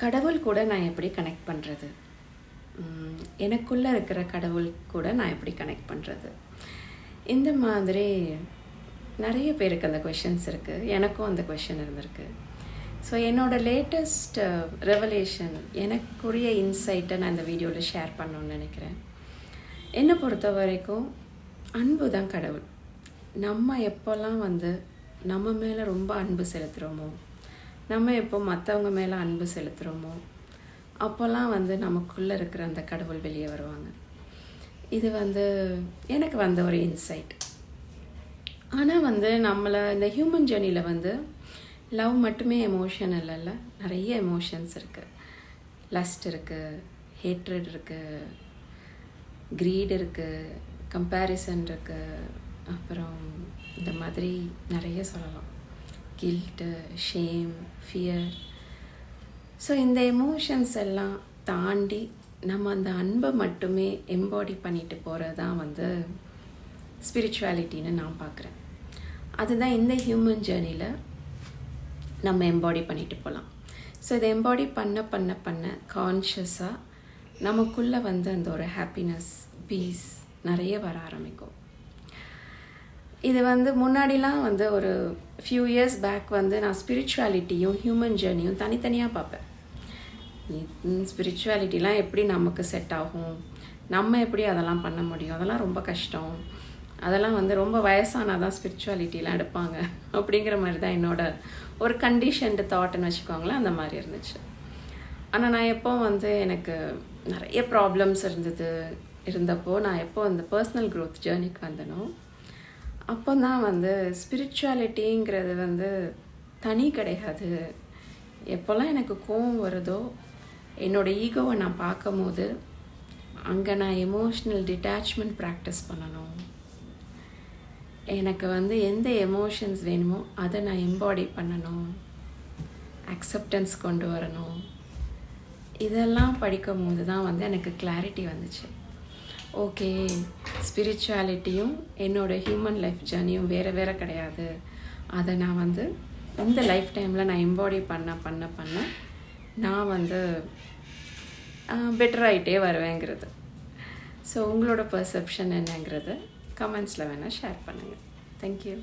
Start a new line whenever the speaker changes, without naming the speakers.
கடவுள் கூட நான் எப்படி கனெக்ட் பண்ணுறது, எனக்குள்ளே இருக்கிற கடவுள் கூட நான் எப்படி கனெக்ட் பண்ணுறது, இந்த மாதிரி நிறைய பேருக்கு அந்த கொஷின்ஸ் இருக்குது. எனக்கும் அந்த கொஷின் இருந்திருக்கு. ஸோ என்னோடய லேட்டஸ்ட் ரெவலேஷன், எனக்குரிய இன்சைட்டை நான் இந்த வீடியோவில் ஷேர் பண்ணணுன்னு நினைக்கிறேன். என்னை பொறுத்த வரைக்கும் அன்பு தான் கடவுள். நம்ம எப்போல்லாம் நம்ம மேலே ரொம்ப அன்பு செலுத்துகிறோமோ, நம்ம எப்போ மற்றவங்க மேலே அன்பு செலுத்துகிறோமோ, அப்போல்லாம் நமக்குள்ளே இருக்கிற அந்த கடவுள் வெளியே வருவாங்க. இது எனக்கு ஒரு இன்சைட். ஆனால் நம்மளை இந்த ஹியூமன் ஜேர்னியில் லவ் மட்டுமே எமோஷன் இல்லைல்ல, நிறைய எமோஷன்ஸ் இருக்குது. லஸ்ட் இருக்குது, ஹேட்ரட் இருக்குது, க்ரீட் இருக்குது, கம்பேரிசன் இருக்குது, அப்புறம் இந்த மாதிரி நிறைய சொல்லலாம், கில்ட்டு, ஷேம், ஃபியர். ஸோ இந்த எமோஷன்ஸ் எல்லாம் தாண்டி நம்ம அந்த அன்பை மட்டுமே எம்பாடி பண்ணிட்டு போகிறது தான் ஸ்பிரிச்சுவாலிட்டின்னு நான் பார்க்குறேன். அதுதான் இந்த ஹியூமன் ஜேர்னியில் நம்ம எம்பாடி பண்ணிட்டு போகலாம். ஸோ இதை எம்பாடி பண்ண பண்ண பண்ண கான்ஷியஸாக நமக்குள்ளே அந்த ஒரு ஹாப்பினஸ், பீஸ் நிறைய வர ஆரம்பிக்கும். இது முன்னாடிலாம் ஒரு ஃபியூ இயர்ஸ் பேக் நான் ஸ்பிரிச்சுவாலிட்டியும் ஹியூமன் ஜேர்னியும் தனித்தனியாக பார்ப்பேன். ஸ்பிரிச்சுவாலிட்டிலாம் எப்படி நமக்கு செட் ஆகும், நம்ம எப்படி அதெல்லாம் பண்ண முடியும், அதெல்லாம் ரொம்ப கஷ்டம், அதெல்லாம் ரொம்ப வயசானால் தான் ஸ்பிரிச்சுவாலிட்டிலாம் எடுப்பாங்க அப்படிங்கிற மாதிரி தான் என்னோட ஒரு கண்டிஷன்டு தாட்னு வச்சுக்கோங்களேன். அந்த மாதிரி இருந்துச்சு. ஆனால் நான் எப்போ எனக்கு நிறைய ப்ராப்ளம்ஸ் இருந்தப்போ நான் எப்போ பர்சனல் க்ரோத் ஜேர்னிக்கு வந்தனோ, அப்போ தான் ஸ்பிரிச்சுவாலிட்டிங்கிறது தனி கிடையாது. எப்போல்லாம் எனக்கு கோவம் வருதோ, என்னோடய ஈகோவை நான் பார்க்கும் போது அங்கே நான் எமோஷ்னல் டிட்டாச்மெண்ட் ப்ராக்டிஸ் பண்ணணும். எனக்கு எந்த எமோஷன்ஸ் வேணுமோ அதை நான் எம்பாடி பண்ணணும், அக்செப்டன்ஸ் கொண்டு வரணும். இதெல்லாம் படிக்கும் போது தான் எனக்கு கிளாரிட்டி வந்துச்சு. ஓகே, ஸ்பிரிச்சுவாலிட்டியும் என்னோடய ஹியூமன் லைஃப் ஜேர்னியும் வேறு வேறு கிடையாது. அதை நான் இந்த லைஃப் டைமில் நான் எம்பாடி பண்ண பண்ண பண்ண நான் பெட்டர் ஆகிட்டே வருவேங்கிறது. ஸோ உங்களோட பர்செப்ஷன் என்னங்கிறது கமெண்ட்ஸில் வேணால் ஷேர் பண்ணுங்கள். தேங்க்யூ.